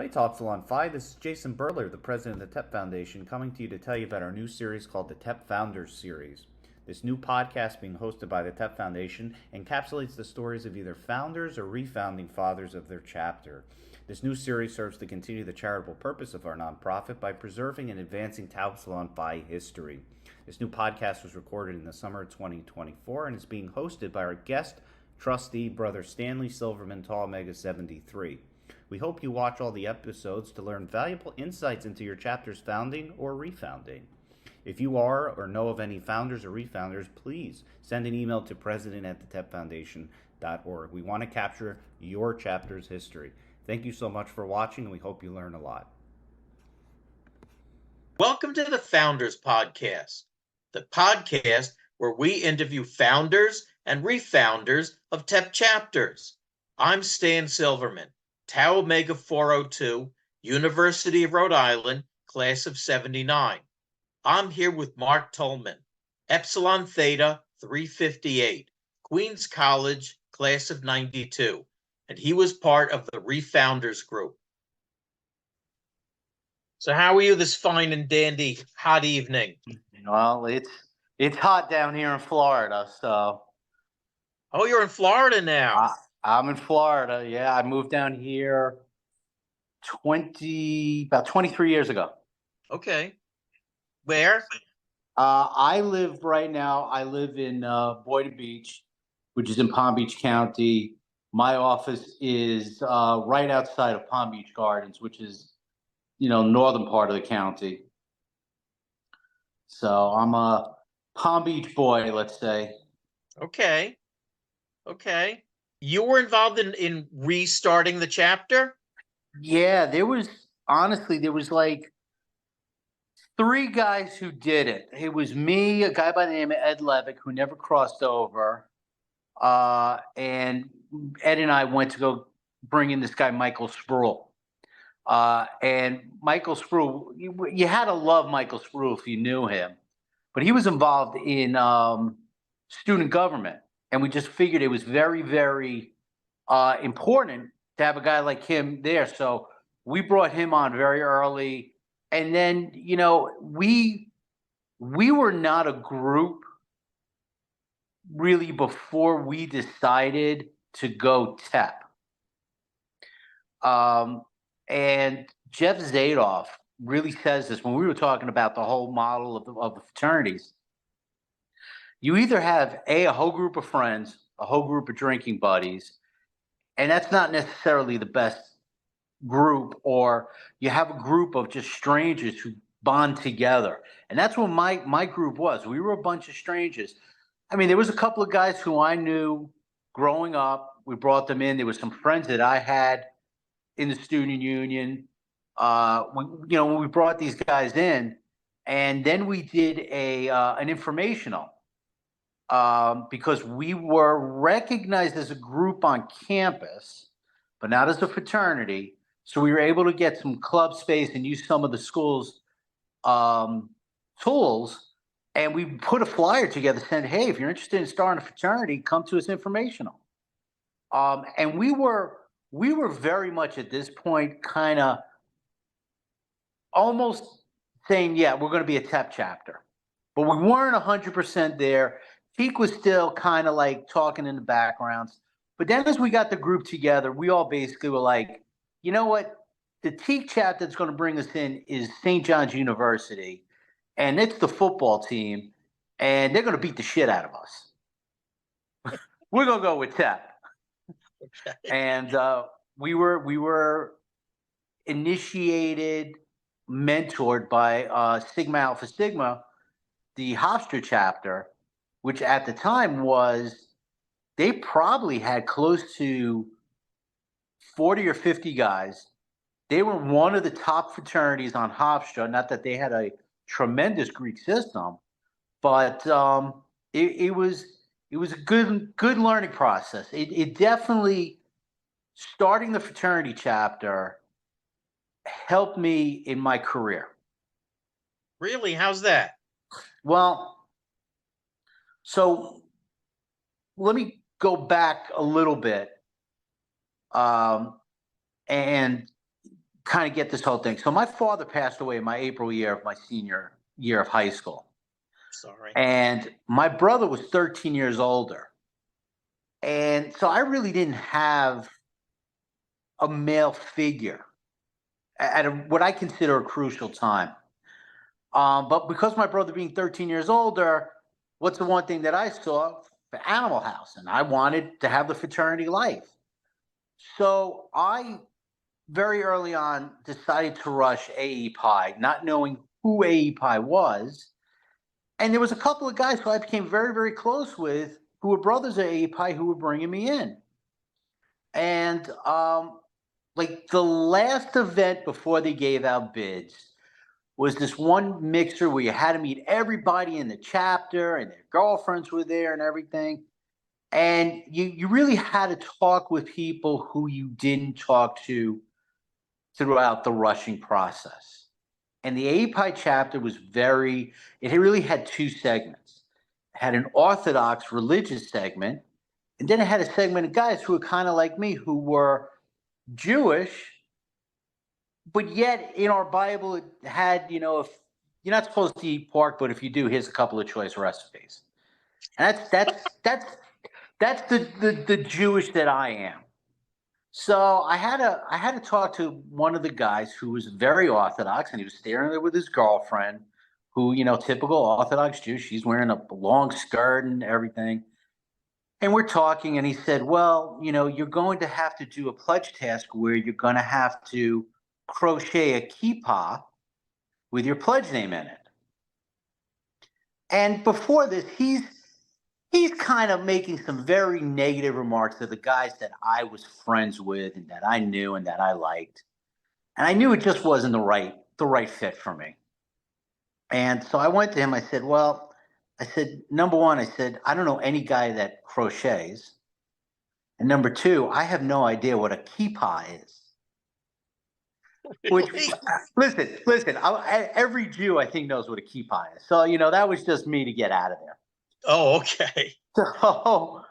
Tau Epsilon Phi. This is Jason Burler, the president of the TEP Foundation, coming to you to tell you about our new series called the TEP Founders Series. This new podcast, being hosted by the TEP Foundation, encapsulates the stories of either founders or refounding fathers of their chapter. This new series serves to continue the charitable purpose of our nonprofit by preserving and advancing Tau Epsilon Phi history. This new podcast was recorded in the summer of 2024 and is being hosted by our guest trustee, Brother Stanley Silverman, Tau Omega 73. We hope you watch all the episodes to learn valuable insights into your chapter's founding or refounding. If you are or know of any founders or refounders, please send an email to president@thetepfoundation.org. We want to capture your chapter's history. Thank you so much for watching, and we hope you learn a lot. Welcome to the Founders Podcast, the podcast where we interview founders and refounders of TEP chapters. I'm Stan Silverman, Tau Omega 402, University of Rhode Island, class of 79. I'm here with Marc Tolman, Epsilon Theta 358, Queens College, class of 92, and he was part of the Refounders group. So how are you this fine and dandy hot evening? Well, it's hot down here in Florida, so. Oh, you're in Florida now. I'm in Florida. Yeah, I moved down here about 23 years ago. Okay. Where? I live in Boynton Beach, which is in Palm Beach County. My office is right outside of Palm Beach Gardens, which is, northern part of the county. So I'm a Palm Beach boy, let's say. Okay. You were involved in restarting the chapter? Yeah, there was like three guys who did it. It was me, a guy by the name of Ed Levick, who never crossed over. And Ed and I went to go bring in this guy, Michael Spruill. And Michael Spruill, you had to love Michael Spruill if you knew him. But he was involved in student government. And we just figured it was very, very important to have a guy like him there. So we brought him on very early. And then, we were not a group really before we decided to go TEP. And Jeff Zadoff really says this when we were talking about the whole model of the fraternities. You either have a whole group of friends, a whole group of drinking buddies, and that's not necessarily the best group, or you have a group of just strangers who bond together. And that's what my group was. We were a bunch of strangers. I mean, there was a couple of guys who I knew growing up. We brought them in. There was some friends that I had in the student union. When we brought these guys in, and then we did an informational. Because we were recognized as a group on campus, but not as a fraternity. So we were able to get some club space and use some of the school's tools. And we put a flyer together saying, hey, if you're interested in starting a fraternity, come to us informational. And we were very much at this point kind of almost saying, yeah, we're going to be a TEP chapter. But we weren't 100% there. Peak was still kind of like talking in the backgrounds. But then as we got the group together, we all basically were like, you know what? The TEAC chapter that's going to bring us in is St. John's University. And it's the football team. And they're going to beat the shit out of us. We're going to go with TEP. Okay. And we were initiated, mentored by Sigma Alpha Sigma, the Hofstra chapter, which at the time they probably had close to 40 or 50 guys. They were one of the top fraternities on Hofstra. Not that they had a tremendous Greek system, but it was a good learning process. It definitely, starting the fraternity chapter helped me in my career. Really? How's that? Well, so let me go back a little bit, and kind of get this whole thing. So my father passed away in my April year of my senior year of high school. Sorry. And my brother was 13 years older. And so I really didn't have a male figure at what I consider a crucial time. But because my brother being 13 years older, what's the one thing that I saw? The Animal House. And I wanted to have the fraternity life. So I very early on decided to rush AE Pi, not knowing who AE Pi was. And there was a couple of guys who I became very, very close with who were brothers at AE Pi who were bringing me in. And like the last event before they gave out bids was this one mixer where you had to meet everybody in the chapter and their girlfriends were there and everything. And you really had to talk with people who you didn't talk to throughout the rushing process. And the API chapter was it really had two segments. It had an Orthodox religious segment, and then it had a segment of guys who were kind of like me, who were Jewish, but yet in our Bible it had, if you're not supposed to eat pork, but if you do, here's a couple of choice recipes. And that's the Jewish that I am. So I had to talk to one of the guys who was very Orthodox, and he was staring there with his girlfriend, who, typical Orthodox Jew. She's wearing a long skirt and everything. And we're talking, and he said, well, you're going to have to do a pledge task where you're going to have to crochet a kippah with your pledge name in it. And before this, he's kind of making some very negative remarks to the guys that I was friends with and that I knew and that I liked. And I knew it just wasn't the right fit for me. And so I went to him. I said, number one, I don't know any guy that crochets. And number two, I have no idea what a kippah is. Which, listen, every Jew I think knows what a kippah is. So, that was just me to get out of there. Oh, okay. So,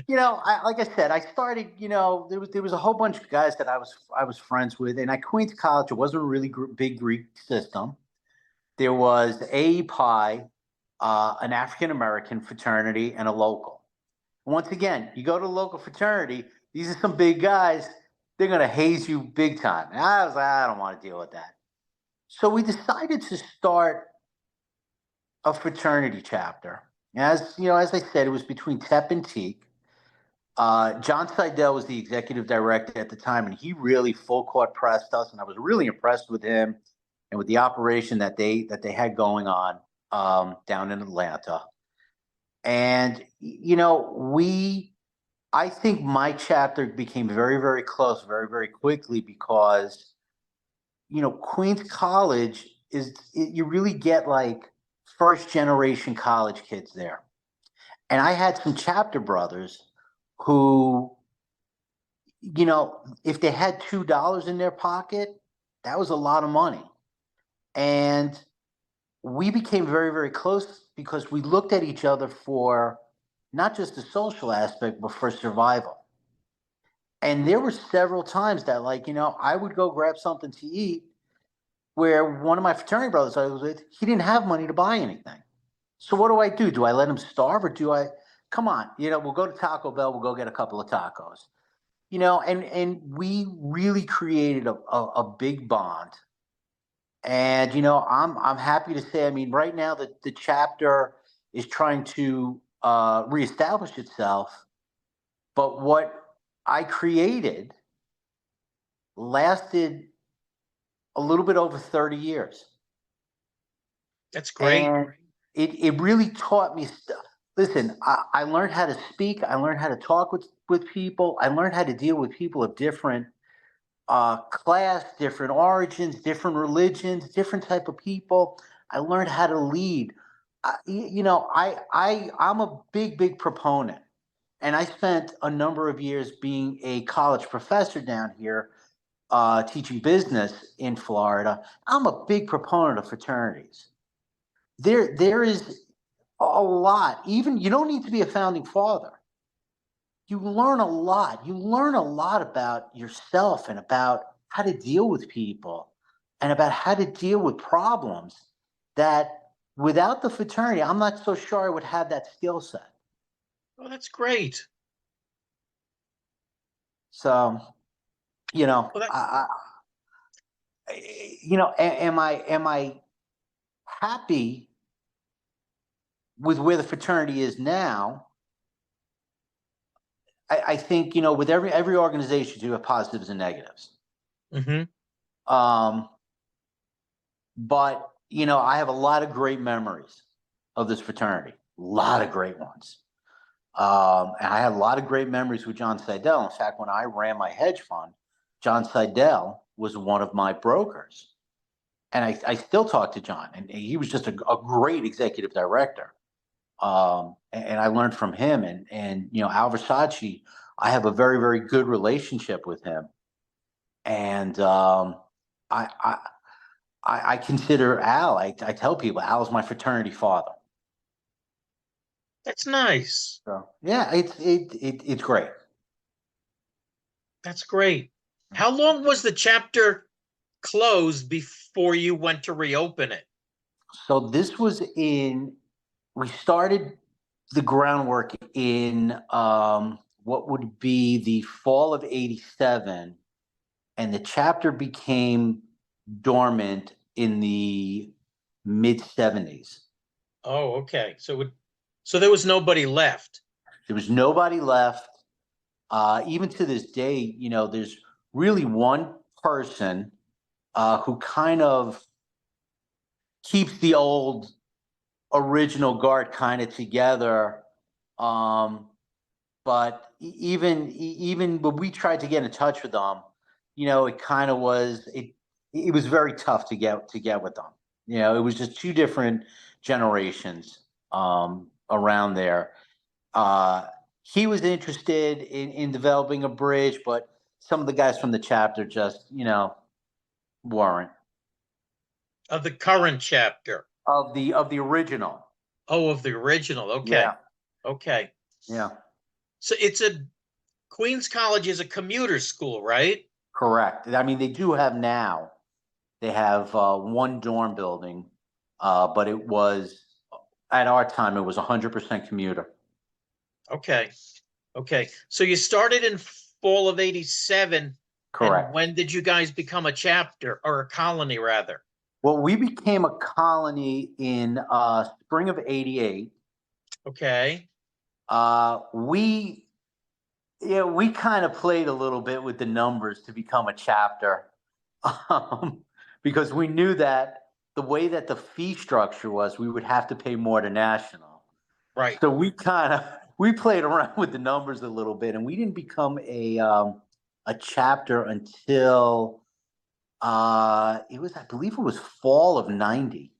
like I said, I started, there was a whole bunch of guys that I was friends with. And at Queens College, it wasn't a really big Greek system. There was AE Pi, an African-American fraternity, and a local. Once again, you go to a local fraternity, these are some big guys. They're going to haze you big time. And I was like, I don't want to deal with that. So we decided to start a fraternity chapter. As I said, it was between TEP and TEP. John Seidel was the executive director at the time, and he really full court pressed us, and I was really impressed with him and with the operation that they had going on down in Atlanta. And I think my chapter became very, very close very, very quickly because Queens College you really get like first generation college kids there. And I had some chapter brothers who, if they had $2 in their pocket, that was a lot of money. And we became very, very close because we looked at each other for not just the social aspect, but for survival. And there were several times that, I would go grab something to eat where one of my fraternity brothers I was with, he didn't have money to buy anything. So what do? Do I let him starve or do I, come on, we'll go to Taco Bell, we'll go get a couple of tacos, and we really created a big bond. And, I'm happy to say, right now the chapter is trying to reestablish itself. But what I created lasted a little bit over 30 years. That's great. And it really taught me stuff. Listen, I learned how to speak. I learned how to talk with people. I learned how to deal with people of different class, different origins, different religions, different type of people. I learned how to lead. I'm a big proponent, and I spent a number of years being a college professor down here, teaching business in Florida. I'm a big proponent of fraternities. There is a lot. Even you don't need to be a founding father. You learn a lot. You learn a lot about yourself and about how to deal with people and about how to deal with problems that without the fraternity, I'm not so sure I would have that skill set. Oh, that's great. So, you know, Well, am I happy with where the fraternity is now? I think, with every organization, you have positives and negatives. mm-hmm. But, I have a lot of great memories of this fraternity, a lot of great ones. And I had a lot of great memories with John Seidel. In fact, when I ran my hedge fund, John Seidel was one of my brokers. And I still talk to John, and he was just a great executive director. And I learned from him, and Al Versace, I have a very, very good relationship with him. And I consider Al, I tell people, Al's my fraternity father. That's nice. So yeah, it's great. That's great. How long was the chapter closed before you went to reopen it? So this was we started the groundwork in what would be the fall of '87, and the chapter became dormant in the mid '70s. Oh, okay. So there was nobody left. There was nobody left. Even to this day, there's really one person who kind of keeps the old original guard kind of together. But even when we tried to get in touch with them, it kind of it was very tough to get with them. It was just two different generations around there. He was interested in developing a bridge, but some of the guys from the chapter just, weren't. Of the current chapter. Of the original. Oh, of the original. Okay. Yeah. Okay. Yeah. So Queens College is a commuter school, right? Correct. I mean, they do have now. They have one dorm building, but it was at our time it was 100% commuter. Okay. Okay. So you started in fall of '87. Correct. And when did you guys become a chapter or a colony, rather? Well, we became a colony in spring of '88. Okay. We kind of played a little bit with the numbers to become a chapter, because we knew that the way that the fee structure was, we would have to pay more to national. Right. So we played around with the numbers a little bit, and we didn't become a chapter until I believe it was fall of '90.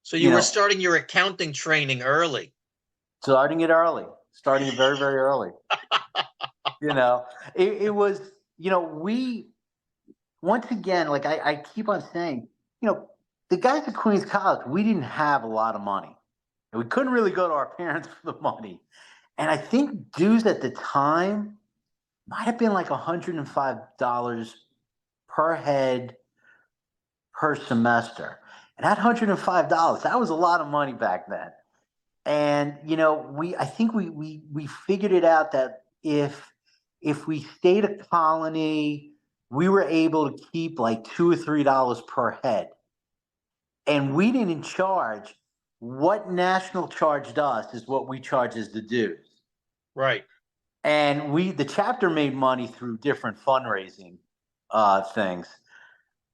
So you were starting your accounting training early. Starting it very, very early. It was, we, once again, like I keep on saying, the guys at Queens College, we didn't have a lot of money. And we couldn't really go to our parents for the money. And I think dues at the time might have been like $105 per head per semester. And that $105, that was a lot of money back then. And I think we figured it out that if we stayed a colony, we were able to keep like $2 or $3 per head, and we didn't charge what national charged us is what we charge as the dues. Right. And the chapter made money through different fundraising things,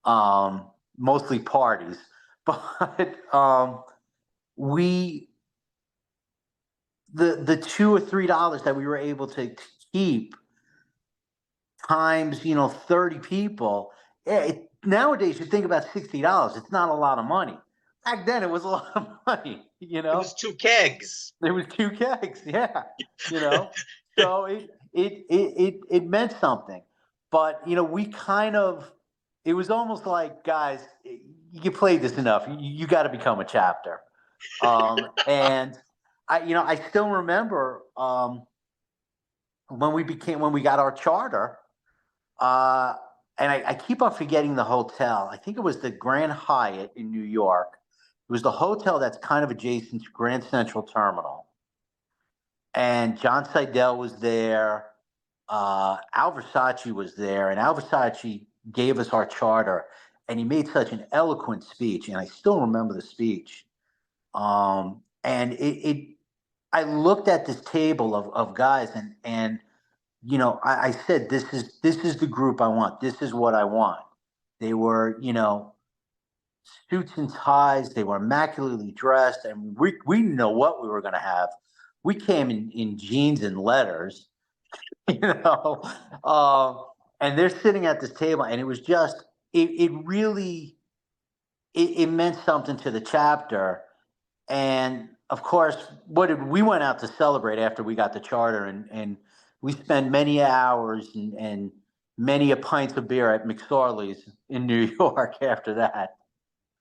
mostly parties, but the $2 or $3 that we were able to keep times 30 people. Nowadays you think about $60. It's not a lot of money. Back then it was a lot of money. It was 2 kegs. There was 2 kegs. Yeah. So it meant something. But we kind of, it was almost like, guys, you played this enough. You got to become a chapter. And I still remember when we got our charter, Uh, and I keep on forgetting the hotel. I think it was the Grand Hyatt in New York. It was the hotel that's kind of adjacent to Grand Central Terminal. And John Seidel was there. Al Versace was there, and Al Versace gave us our charter, and he made such an eloquent speech, and I still remember the speech. And I looked at this table of guys, and I said, this is the group I want. This is what I want. They were, suits and ties. They were immaculately dressed, and we didn't know what we were going to have. We came in jeans and letters, you know, um, and they're sitting at this table, and it was just it really it meant something to the chapter. And of course, we went out to celebrate after we got the charter, and we spent many hours and many a pints of beer at McSorley's in New York after that.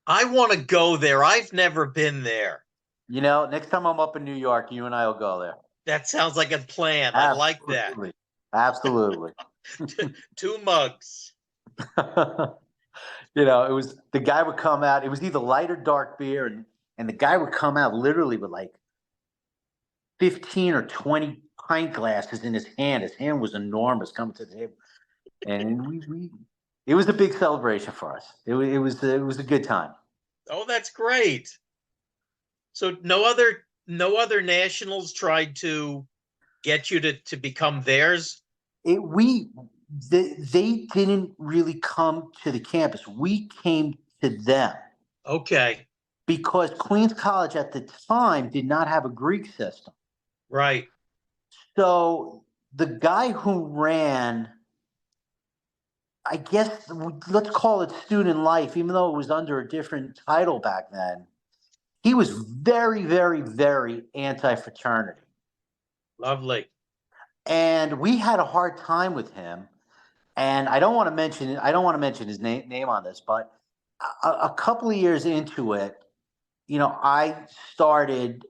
I want to go there. I've never been there. Next time I'm up in New York, you and I will go there. That sounds like a plan. I like that. Absolutely. 2 mugs. It was the guy would come out. It was either light or dark beer, and the guy would come out literally with like 15 or 20 pint glasses in his hand. His hand was enormous coming to the table, and it was a big celebration for us. It was a good time. Oh, that's great. So no other nationals tried to get you to become theirs? They didn't really come to the campus. We came to them. Okay. Because Queens College at the time did not have a Greek system. Right. So the guy who ran, I guess, let's call it student life, even though it was under a different title back then, he was very, very, very anti-fraternity. Lovely. And we had a hard time with him. And I don't want to mention his name on this, but a couple of years into it, I started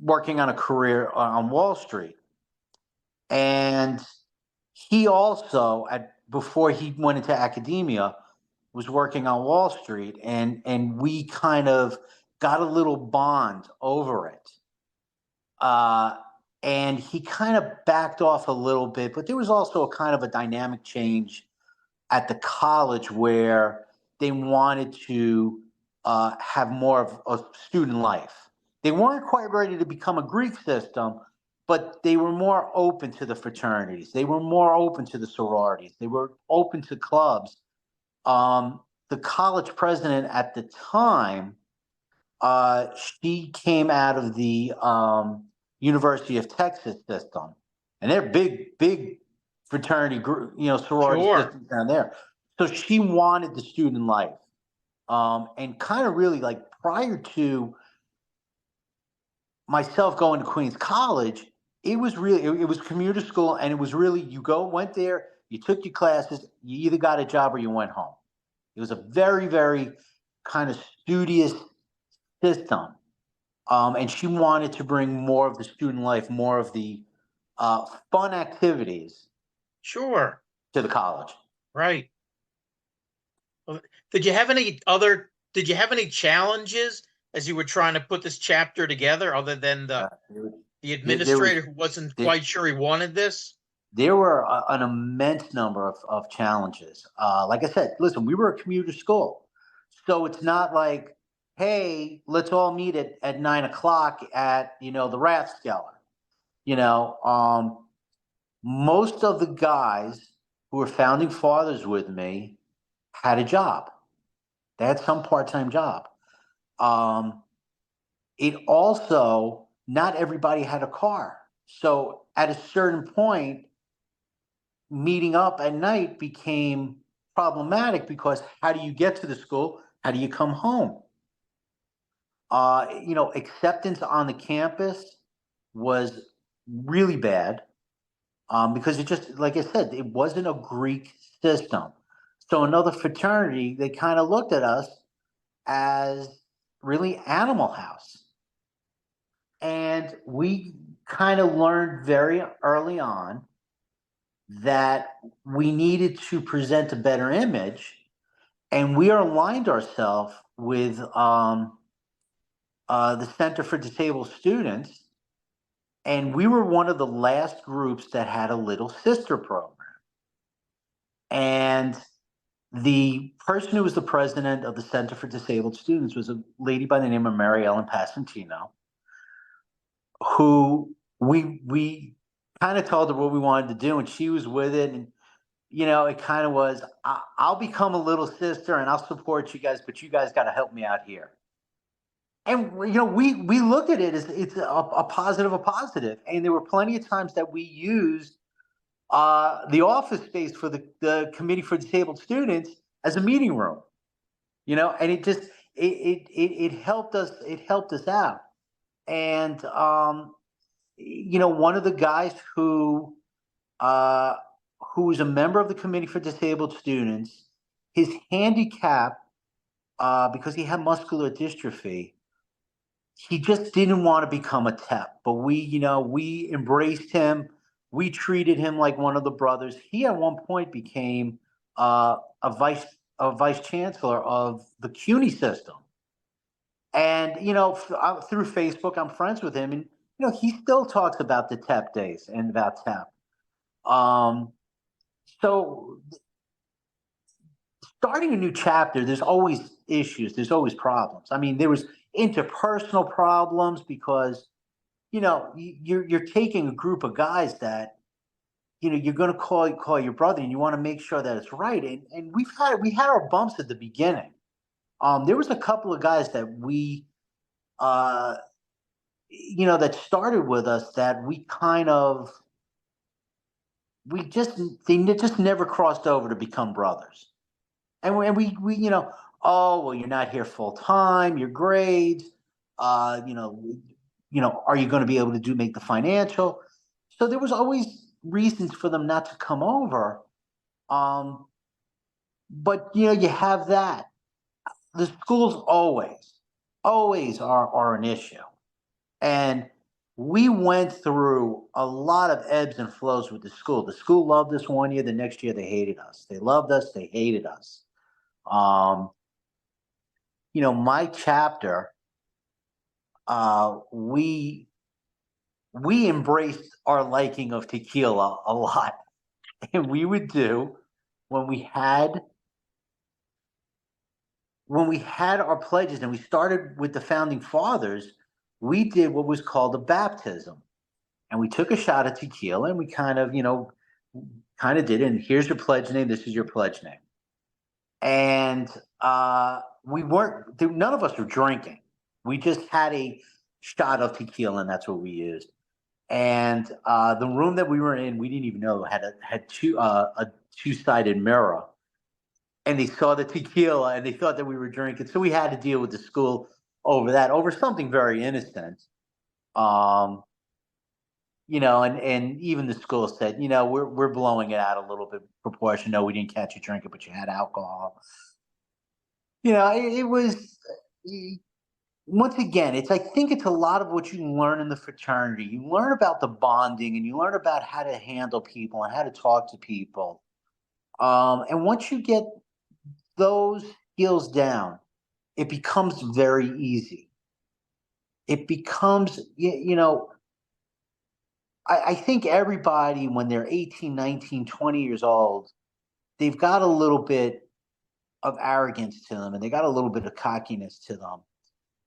working on a career on Wall Street. And he also, before he went into academia, was working on Wall Street, and we kind of got a little bond over it. And he kind of backed off a little bit, but there was also a kind of a dynamic change at the college where they wanted to have more of a student life. They weren't quite ready to become a Greek system, but they were more open to the fraternities. They were more open to the sororities. They were open to clubs. The college president at the time, she came out of the University of Texas system, and they're big fraternity group, sorority systems down there. So she wanted the student life, and kind of really like prior to myself going to Queens College, it was commuter school, and it was really went there, you took your classes, you either got a job or you went home. It was a very, very kind of studious system. And she wanted to bring more of the student life, more of the fun activities Sure. to the college. Right. Well, did you have any challenges as you were trying to put this chapter together, other than the administrator who wasn't quite sure he wanted this? There were an immense number of challenges. Like I said, listen, we were a commuter school. So it's not like, hey, let's all meet at 9:00 at, the Rathskeller. Most of the guys who were founding fathers with me had a job. They had some part-time job. It also, not everybody had a car. So at a certain point, meeting up at night became problematic, because how do you get to the school? How do you come home? Acceptance on the campus was really bad, because it just, like I said, it wasn't a Greek system. So another fraternity, they kind of looked at us as really Animal House. And we kind of learned very early on that we needed to present a better image, and we aligned ourselves with the Center for Disabled Students, and we were one of the last groups that had a little sister program. And the person who was the president of the Center for Disabled Students was a lady by the name of Mary Ellen Passantino, who we kind of told her what we wanted to do, and she was with it. And it kind of was, I'll become a little sister and I'll support you guys, but you guys got to help me out here. And we looked at it as it's a positive, and there were plenty of times that we used the office space for the Committee for Disabled Students as a meeting room. And it just it helped us. It helped us out. And one of the guys who was a member of the Committee for Disabled Students, his handicap, because he had muscular dystrophy, he just didn't want to become a TEP. But we embraced him. We treated him like one of the brothers. He at one point became a vice chancellor of the CUNY system. And through Facebook, I'm friends with him, and he still talks about the TEP days and about TEP. So starting a new chapter, there's always issues. There's always problems. I mean, there was interpersonal problems because, you're taking a group of guys that, you're going to call your brother, and you want to make sure that it's right. And we had our bumps at the beginning. There was a couple of guys that we, that started with us that they just never crossed over to become brothers. And we oh, well, you're not here full time, your grades, are you going to be able to make the financial? So there was always reasons for them not to come over. But you have that. The schools always are an issue. And we went through a lot of ebbs and flows with the school. The school loved us one year, the next year they hated us. They loved us, they hated us. My chapter, we embraced our liking of tequila a lot. And we would do, when we had our pledges, and we started with the founding fathers, we did what was called a baptism. And we took a shot of tequila, and we kind of did it. And here's your pledge name. This is your pledge name. And none of us were drinking. We just had a shot of tequila, and that's what we used. And the room that we were in, we didn't even know had a two-sided mirror. And they saw the tequila, and they thought that we were drinking. So we had to deal with the school over something very innocent. And even the school said, we're blowing it out a little bit proportion. No, we didn't catch you drinking, but you had alcohol. It was, once again, I think it's a lot of what you learn in the fraternity. You learn about the bonding, and you learn about how to handle people and how to talk to people. And once you get those skills down, it becomes very easy. It becomes, I think everybody, when they're 18, 19, 20 years old, they've got a little bit of arrogance to them, and they got a little bit of cockiness to them.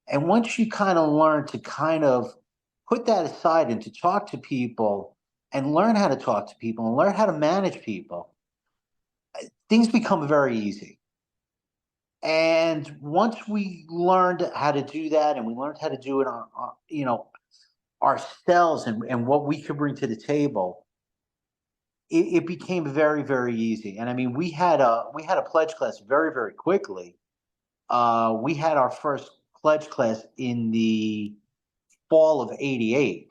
And once you kind of learn to kind of put that aside and to talk to people and learn how to talk to people and learn how to manage people, things become very easy. And once we learned how to do that, and we learned how to do it on, ourselves and what we could bring to the table, it became very, very easy. And I mean, we had a pledge class very, very quickly. We had our first pledge class in the fall of '88.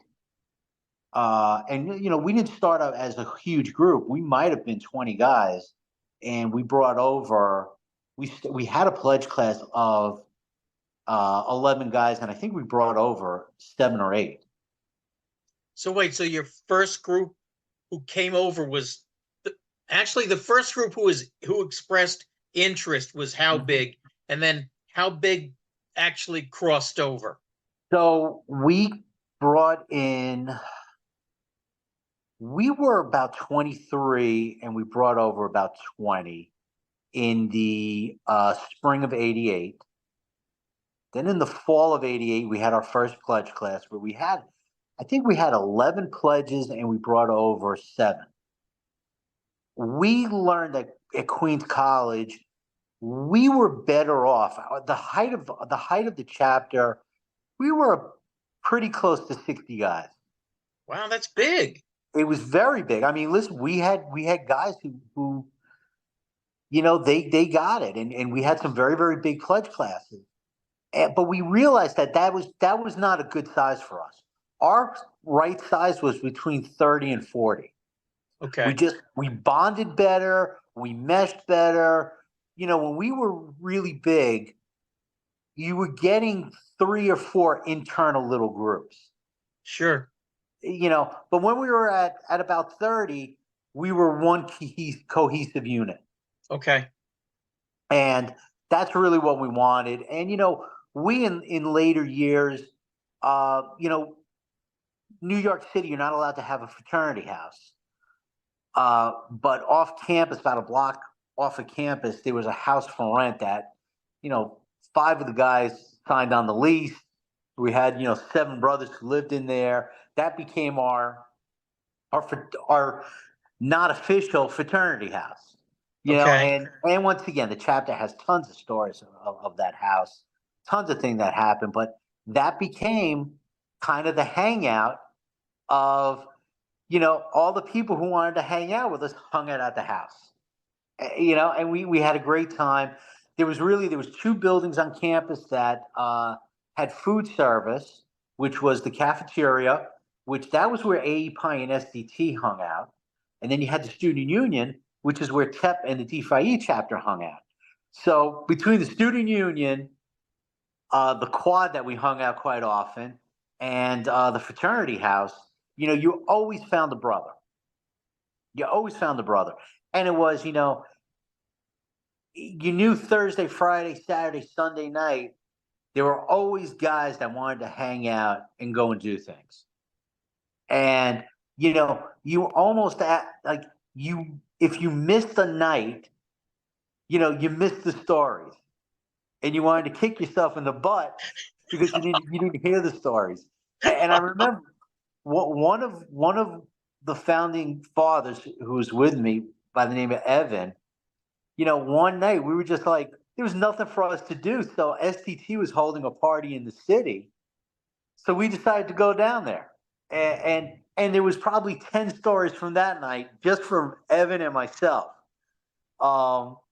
And we didn't start out as a huge group. We might have been 20 guys, and we brought over. We had a pledge class of 11 guys, and I think we brought over 7 or 8. So wait, so your first group who came over was Actually, the first group who expressed interest was how big, and then how big actually crossed over. So we brought in, we were about 23 and we brought over about 20 in the spring of 88. Then in the fall of 88, we had our first pledge class where I think we had 11 pledges and we brought over 7. We learned that at Queens College, we were better off. The height of the chapter, we were pretty close to 60 guys. Wow, that's big. It was very big. I mean, listen, we had guys who they got it, and we had some very, very big pledge classes. But we realized that was not a good size for us. Our right size was between 30 and 40. Okay. We bonded better, we meshed better. When we were really big, you were getting 3 or 4 internal little groups. Sure. But when we were at about 30, we were one cohesive unit. Okay. And that's really what we wanted. And we in later years, New York City, you're not allowed to have a fraternity house. But off campus, about a block off of campus, there was a house for rent that, 5 of the guys signed on the lease. We had, 7 brothers who lived in there. That became our not official fraternity house. And once again, the chapter has tons of stories of that house, tons of things that happened, but that became kind of the hangout of, all the people who wanted to hang out with us hung out at the house, and we had a great time. There was 2 buildings on campus that had food service, which was the cafeteria, which that was where AE and SDT hung out. And then you had the student union, which is where TEP and the D Phi E chapter hung out. So between the student union, the quad that we hung out quite often, and the fraternity house, you always found a brother. You always found a brother. And it was, you knew Thursday, Friday, Saturday, Sunday night, there were always guys that wanted to hang out and go and do things. And, you almost if you missed a night, you missed the stories. And you wanted to kick yourself in the butt because you didn't hear the stories. And I remember one of the founding fathers who was with me by the name of Evan, one night we were just like, there was nothing for us to do. So STT was holding a party in the city. So we decided to go down there. And there was probably 10 stories from that night, just from Evan and myself.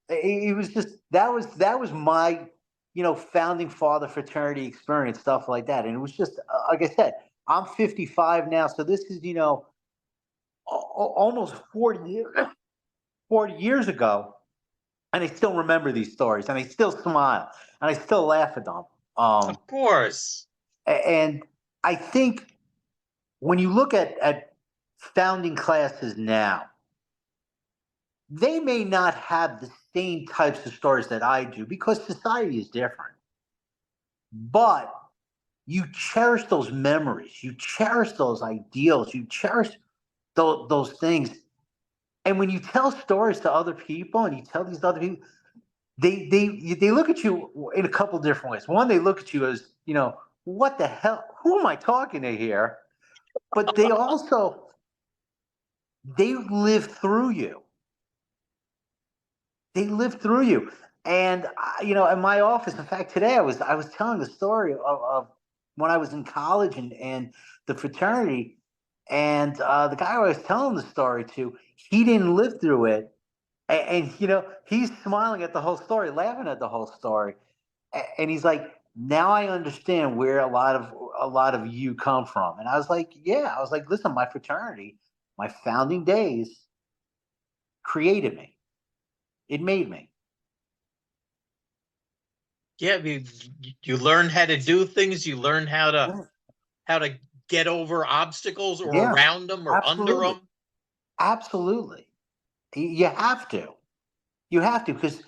It was just, that was my, founding father fraternity experience, stuff like that. And it was just, like I said, I'm 55 now. So this is, almost 40 years ago. And I still remember these stories, and I still smile, and I still laugh at them. Of course. And I think when you look at founding classes now, they may not have the same types of stories that I do because society is different. But you cherish those memories, you cherish those ideals, you cherish those things. And when you tell stories to other people and you tell these other people, they look at you in a couple different ways. One, they look at you as, what the hell? Who am I talking to here? But they live through you. They live through you. And, in my office, in fact, today I was telling the story of when I was in college and the fraternity. And the guy I was telling the story to, he didn't live through it. And he's smiling at the whole story, laughing at the whole story. And he's like, now I understand where a lot of you come from. And I was like, yeah. I was like, listen, my fraternity, my founding days created me. It made me. Yeah, you learn how to do things. You learn how to get over obstacles or around them or absolutely. under them. Absolutely. You have to. You have to, because,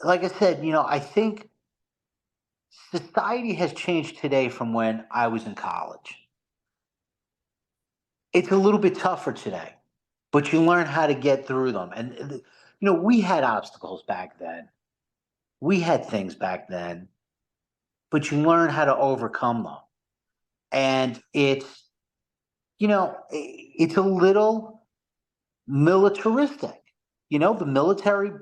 like I said, I think society has changed today from when I was in college. It's a little bit tougher today, but you learn how to get through them. And, we had obstacles back then. We had things back then, but you learn how to overcome them. And it's a little militaristic. The military,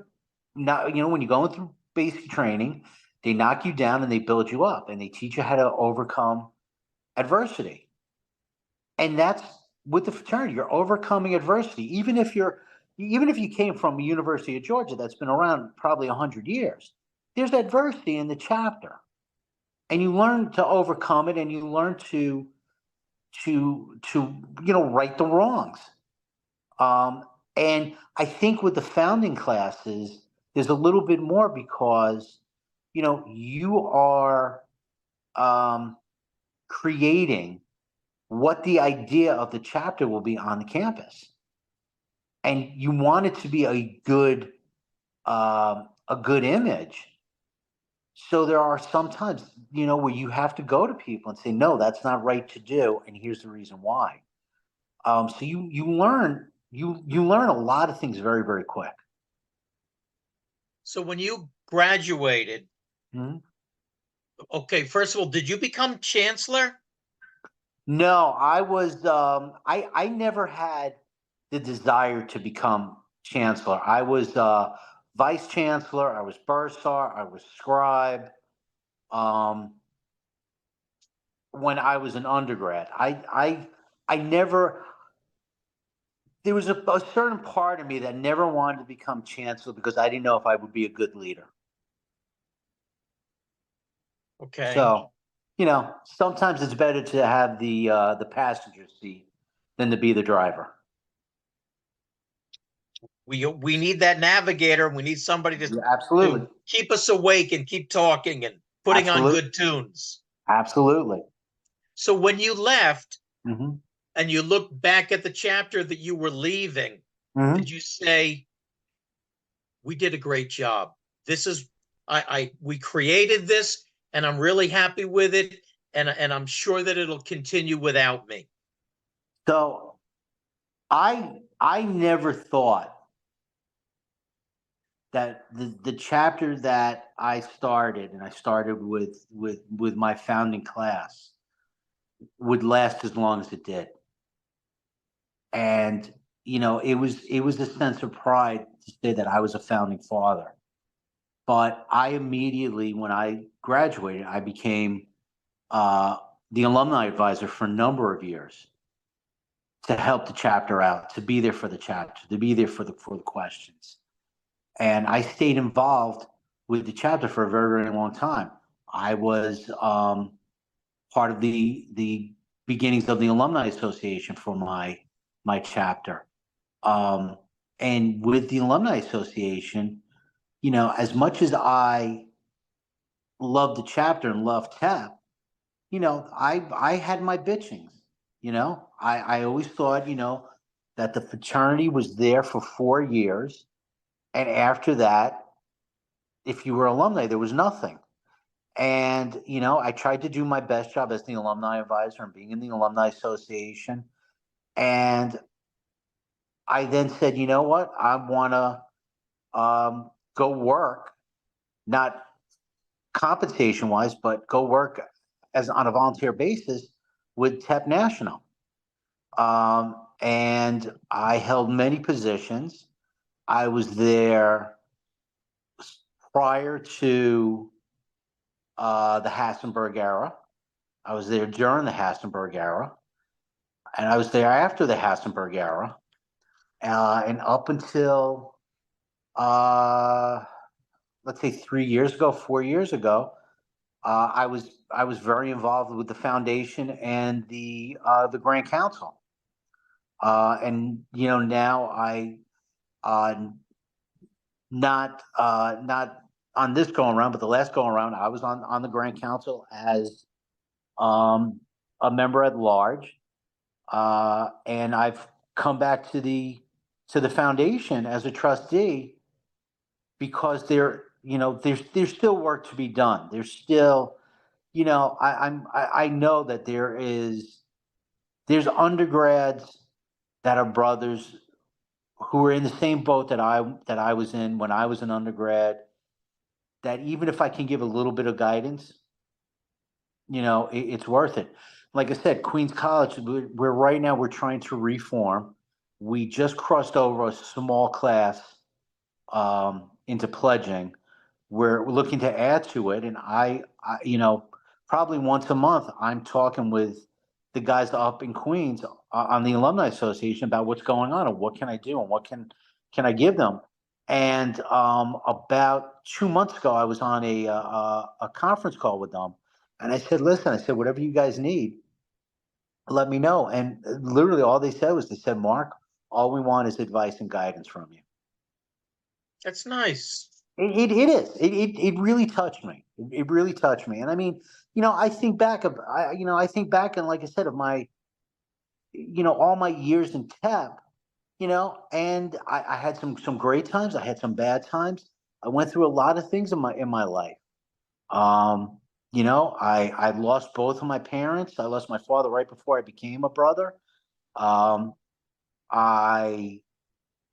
not, when you're going through basic training, they knock you down and they build you up and they teach you how to overcome adversity. And that's with the fraternity. You're overcoming adversity. Even if you came from the University of Georgia that's been around probably 100 years, there's adversity in the chapter. And you learn to overcome it, and you learn to right the wrongs. And I think with the founding classes, there's a little bit more because, you are creating what the idea of the chapter will be on the campus. And you want it to be a good image. So there are some times, where you have to go to people and say, no, that's not right to do. And here's the reason why. So you learn a lot of things very, very quick. So when you graduated, okay, first of all, did you become chancellor? No, I was, I never had the desire to become chancellor. I was vice chancellor, I was bursar, I was scribe. When I was an undergrad, I never, there was a certain part of me that never wanted to become chancellor because I didn't know if I would be a good leader. Okay. So, sometimes it's better to have the passenger seat than to be the driver. We need that navigator. We need somebody absolutely to keep us awake and keep talking and putting on good tunes. Absolutely. So when you left, mm-hmm. and you look back at the chapter that you were leaving, mm-hmm. did you say, we did a great job? This is, we created this, and I'm really happy with it, and I'm sure that it'll continue without me. So I never thought that the chapter that I started, and I started with my founding class, would last as long as it did. And it was a sense of pride to say that I was a founding father. But I immediately, when I graduated, I became the alumni advisor for a number of years to help the chapter out, to be there for the chapter, to be there for the questions. And I stayed involved with the chapter for a very, very long time. I was part of the beginnings of the Alumni Association for my chapter. And with the Alumni Association, as much as I loved the chapter and loved TEP, I had my bitchings. I always thought, that the fraternity was there for 4 years. And after that, if you were alumni, there was nothing. And, I tried to do my best job as the alumni advisor and being in the Alumni Association. And I then said, you know what? I want to go work, not compensation wise, but go work as on a volunteer basis with TEP National. And I held many positions. I was there prior to the Hassenberg era. I was there during the Hassenberg era. And I was there after the Hassenberg era. And up until, let's say 3 years ago, 4 years ago, I was very involved with the foundation and the Grand Council. And now I not on this go around, but the last go around, I was on the Grand Council as a member at large, and I've come back to the to the foundation as a trustee because there's still work to be done. There's still, I know that there's undergrads that are brothers who are in the same boat that I was in when I was an undergrad, that even if I can give a little bit of guidance, it's worth it. Like I said, Queens College, we're right now, we're trying to reform. We just crossed over a small class into pledging. We're looking to add to it. And probably once a month, I'm talking with the guys up in Queens on the Alumni Association about what's going on and what can I do and what can I give them. And about 2 months ago, I was on a conference call with them. And I said, listen, whatever you guys need, let me know. And literally all they said was, Mark, all we want is advice and guidance from you. That's nice. It is. It really touched me. It really touched me. And I mean, I think back and like I said, of my, all my years in TEP, and I had some great times. I had some bad times. I went through a lot of things in my life. I lost both of my parents. I lost my father right before I became a brother. I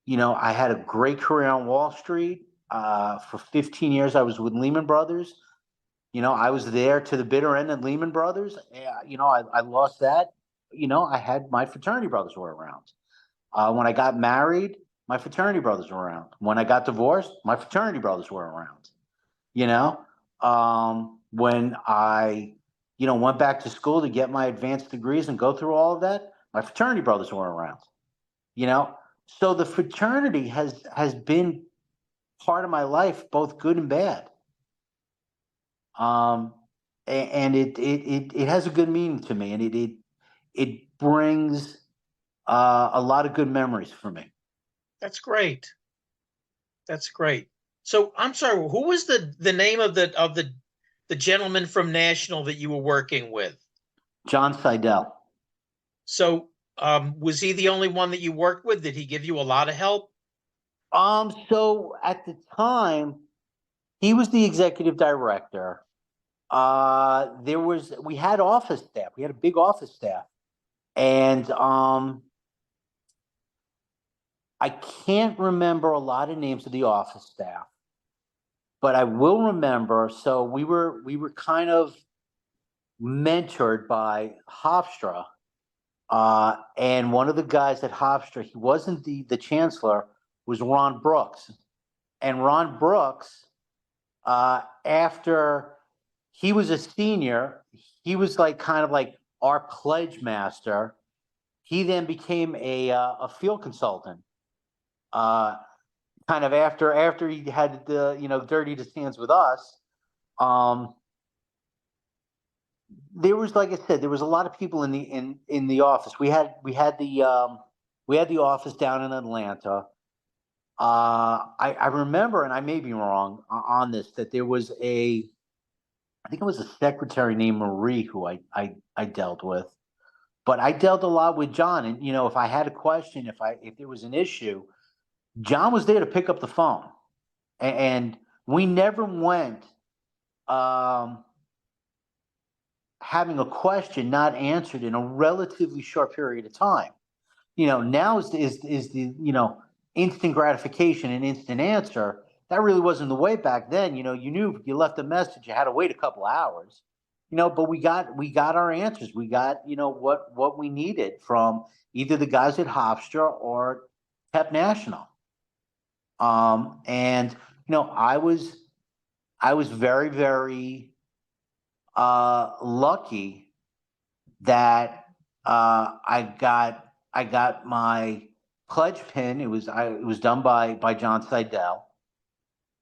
had a great career on Wall Street. For 15 years, I was with Lehman Brothers. I was there to the bitter end of Lehman Brothers. I lost that. I had my fraternity brothers were around. When I got married, my fraternity brothers were around. When I got divorced, my fraternity brothers were around. When I, went back to school to get my advanced degrees and go through all of that, my fraternity brothers were around. So the fraternity has been part of my life, both good and bad. And it has a good meaning to me, and it brings a lot of good memories for me. That's great. That's great. So I'm sorry, who was the name of the gentleman from National that you were working with? John Seidel. So was he the only one that you worked with? Did he give you a lot of help? So at the time, he was the executive director. We had office staff. We had a big office staff. And I can't remember a lot of names of the office staff, but I will remember. So we were kind of mentored by Hofstra, and one of the guys at Hofstra, he wasn't the chancellor, was Ron Brooks. And Ron Brooks, after he was a senior, he was like kind of like our pledge master. He then became a field consultant. Kind of after he had dirtied his hands with us. There was, like I said, there was a lot of people in the office. We had the office down in Atlanta. I remember, and I may be wrong on this, that there was I think it was a secretary named Marie who I dealt with, but I dealt a lot with John. And if I had a question, if there was an issue, John was there to pick up the phone, and we never went having a question not answered in a relatively short period of time. Now is the instant gratification and instant answer. That really wasn't the way back then. You knew if you left a message, you had to wait a couple of hours. But we got our answers. We got what we needed from either the guys at Hofstra or TEP National. And I was very, very lucky that I got my pledge pin. It was done by John Seidel.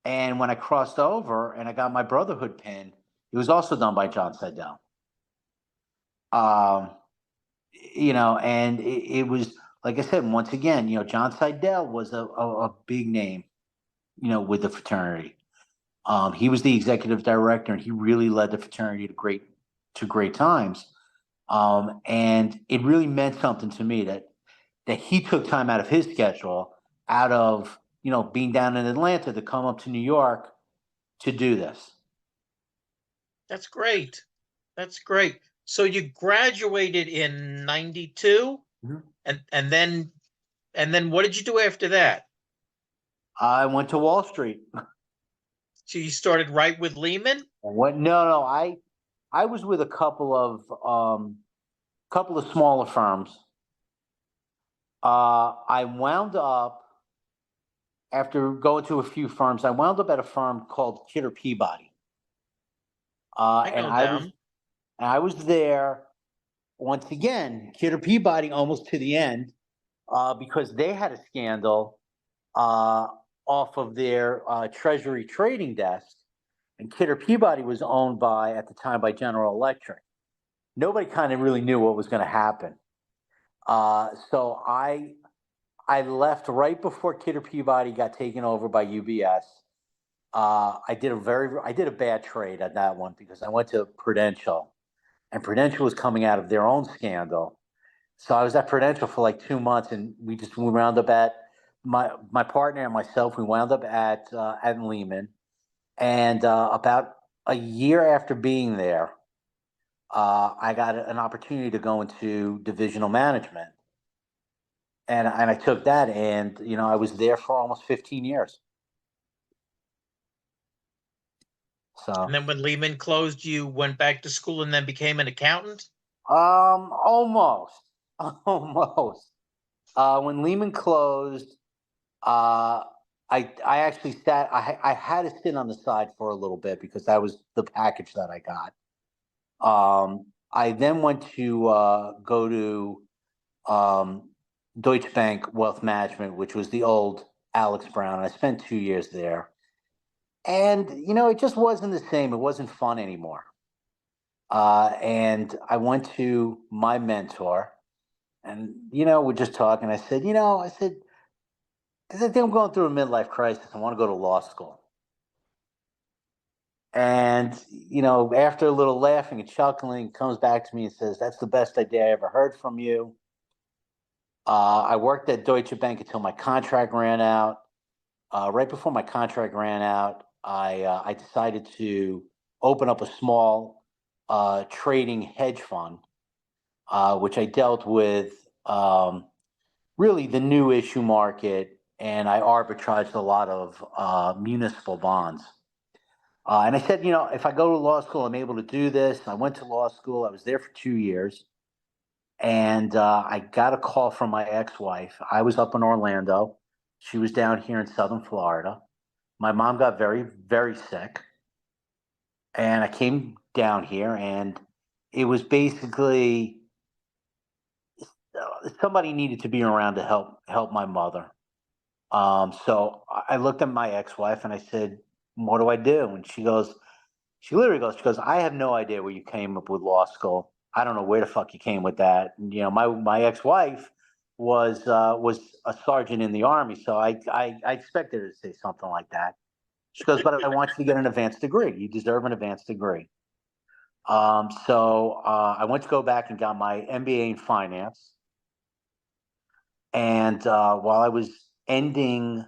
And when I crossed over and I got my Brotherhood pin, it was also done by John Seidel. And it was, like I said, once again, John Seidel was a big name, with the fraternity. He was the executive director, and he really led the fraternity to great times. And it really meant something to me that he took time out of his schedule out of, being down in Atlanta to come up to New York to do this. That's great. That's great. So you graduated in 92, Mhm. and then what did you do after that? I went to Wall Street. So you started right with Lehman? No, I was with a couple of smaller firms. I wound up, after going to a few firms, I wound up at a firm called Kidder Peabody. I And know them. I was there once again, Kidder Peabody almost to the end, because they had a scandal uh, off of their Treasury trading desk. And Kidder Peabody was owned at the time, by General Electric. Nobody kind of really knew what was going to happen. So I left right before Kidder Peabody got taken over by UBS. I did a bad trade at that one because I went to Prudential, and Prudential was coming out of their own scandal. So I was at Prudential for like 2 months, and we wound up at my partner and myself. We wound up at Lehman, and about a year after being there, I got an opportunity to go into divisional management, and I took that, and I was there for almost 15 years. So And then when Lehman closed, you went back to school and then became an accountant? almost, almost. When Lehman closed, uh, I actually sat. I had to sit on the side for a little bit because that was the package that I got. I then went to go to Deutsche Bank Wealth Management, which was the old Alex Brown. I spent 2 years there, and it just wasn't the same. It wasn't fun anymore. And I went to my mentor, and we're just talking. I think I'm going through a midlife crisis. I want to go to law school. And, after a little laughing and chuckling, comes back to me and says, "That's the best idea I ever heard from you." I worked at Deutsche Bank until my contract ran out. Right before my contract ran out, I decided to open up a small trading hedge fund, which I dealt with really the new issue market, and I arbitraged a lot of municipal bonds. And I said, if I go to law school, I'm able to do this. I went to law school. I was there for 2 years. And I got a call from my ex-wife. I was up in Orlando. She was down here in Southern Florida. My mom got very, very sick. And I came down here, and it was basically somebody needed to be around to help my mother. So I looked at my ex-wife and I said, "What do I do?" And she literally goes, "I have no idea where you came up with law school. I don't know where the fuck you came with that." And, my ex-wife was a sergeant in the army, so I expected her to say something like that. She goes, "But I want you to get an advanced degree. You deserve an advanced degree." So I went to go back and got my MBA in finance. And while I was ending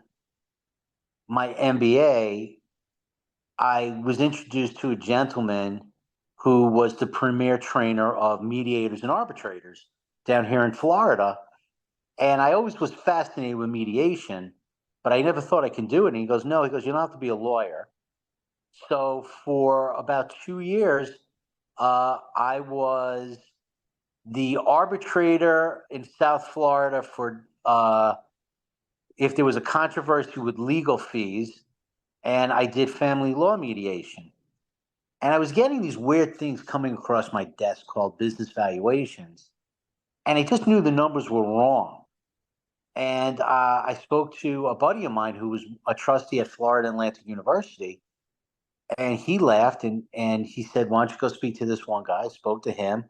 my MBA, I was introduced to a gentleman who was the premier trainer of mediators and arbitrators down here in Florida. And I always was fascinated with mediation, but I never thought I could do it. And he goes, "No," he goes, "you don't have to be a lawyer." So for about 2 years, I was the arbitrator in South Florida for if there was a controversy with legal fees, and I did family law mediation. And I was getting these weird things coming across my desk called business valuations. And I just knew the numbers were wrong. And I spoke to a buddy of mine who was a trustee at Florida Atlantic University. And he laughed and he said, "Why don't you go speak to this one guy?" I spoke to him.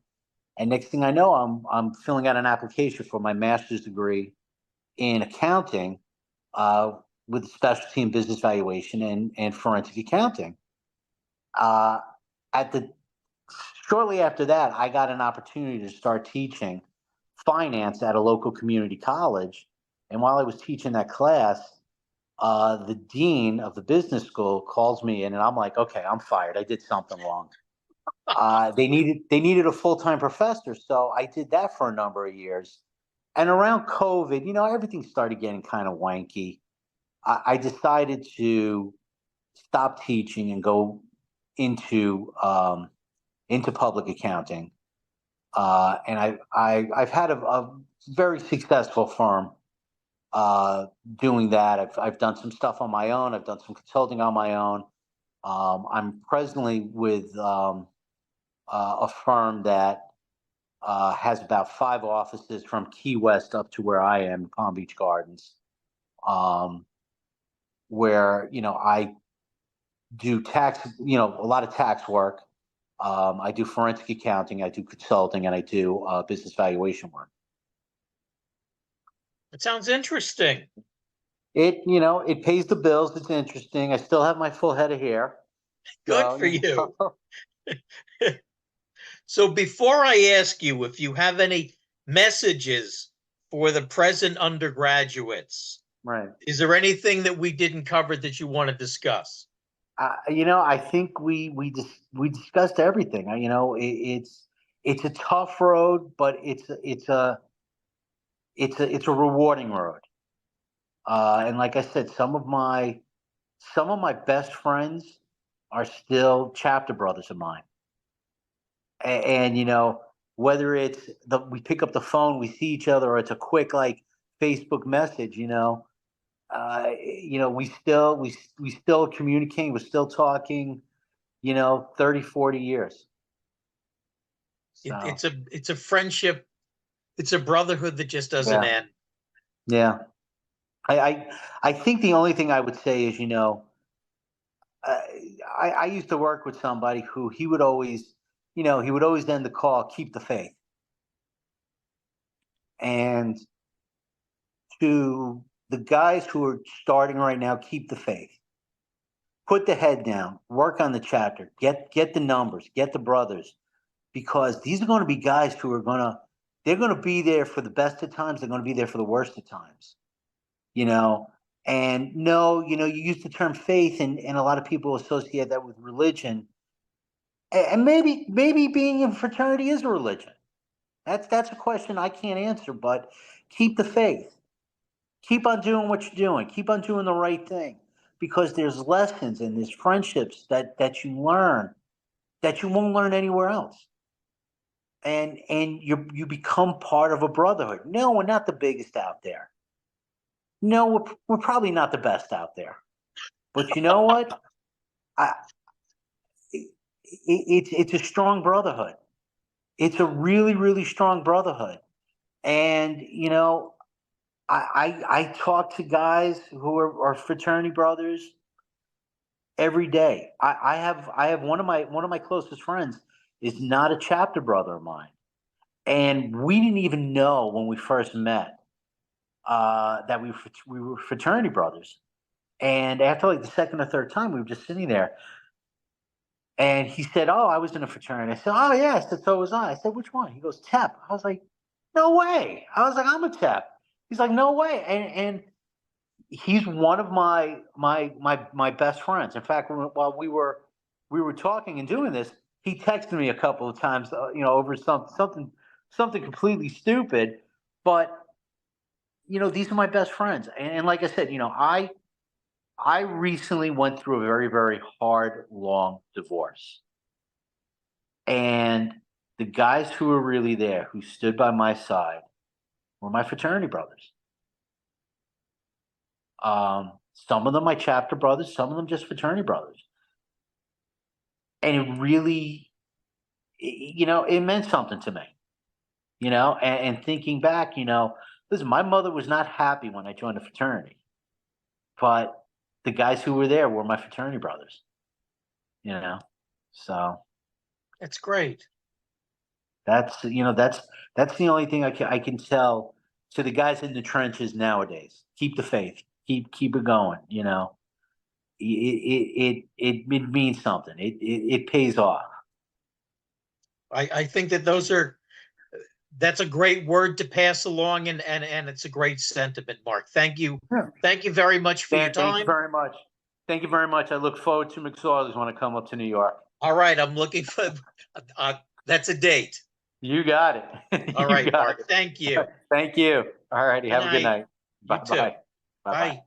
And next thing I know, I'm filling out an application for my master's degree in accounting uh, with a specialty in business valuation and forensic accounting. Uh, at the Shortly after that, I got an opportunity to start teaching finance at a local community college, And while I was teaching that class, the dean of the business school calls me in, and I'm like, okay, I'm fired. I did something wrong. They needed a full-time professor, so I did that for a number of years. And around COVID, everything started getting kind of wanky. I decided to stop teaching and go into public accounting. And I've had a very successful firm doing that. I've done some stuff on my own. I've done some consulting on my own. I'm presently with a firm that has about 5 offices from Key West up to where I am, Palm Beach Gardens, where I do tax, a lot of tax work. I do forensic accounting, I do consulting, and I do business valuation work. It sounds interesting. It pays the bills. It's interesting. I still have my full head of hair. Good for you. So before I ask you if you have any messages for the present undergraduates, Right. is there anything that we didn't cover that you want to discuss? I think we discussed everything. It's a tough road, but it's a rewarding road. And like I said, some of my best friends are still chapter brothers of mine. And whether it's we pick up the phone, we see each other, or it's a quick like Facebook message, we still communicating, we're still talking, 30, 40 years. So, it's a friendship. It's a brotherhood that just doesn't end. Yeah. I think the only thing I would say is, I used to work with somebody who he would always end the call, keep the faith. And to the guys who are starting right now, keep the faith. Put the head down, work on the chapter, get the numbers, get the brothers, because these are going to be guys who are they're going to be there for the best of times. They're going to be there for the worst of times, and no, you use the term faith, and a lot of people associate that with religion. And maybe being in fraternity is a religion. That's a question I can't answer, but keep the faith. Keep on doing what you're doing. Keep on doing the right thing, because there's lessons and there's friendships that you learn that you won't learn anywhere else. And you become part of a brotherhood. No, we're not the biggest out there. No, we're probably not the best out there. But you know what? It's a strong brotherhood. It's a really, really strong brotherhood. And I talk to guys who are fraternity brothers every day. I have one of my closest friends is not a chapter brother of mine, and we didn't even know when we first met that we were fraternity brothers. And after like the second or third time, we were just sitting there, and he said, "Oh, I was in a fraternity." I said, "Oh yeah." I said, "So was I." I said, "Which one?" He goes, "TEP." I was like, "No way." I was like, "I'm a TEP." He's like, "No way." And he's one of my best friends. In fact, while we were talking and doing this, he texted me a couple of times, over something completely stupid. But these are my best friends, and like I said, I recently went through a very, very hard, long divorce, and the guys who were really there, who stood by my side, were my fraternity brothers. Some of them my chapter brothers, some of them just fraternity brothers. And it really, it meant something to me, and thinking back, listen, my mother was not happy when I joined a fraternity, but the guys who were there were my fraternity brothers, so. That's great. That's the only thing I can tell to the guys in the trenches nowadays. Keep the faith. Keep it going. It means something. It pays off. I think that those are That's a great word to pass along, and it's a great sentiment, Marc. Thank you. Yeah. Thank you very much for your Dan, thank you time. very much. Thank you very much. I look forward to McSorley's when I come up to New York. All right, I'm looking for that's a date. You got it. All You right, got Marc. it. Thank you. Thank you. All righty. Good Have a good night. night. You too. Bye-bye. Bye-bye. Bye.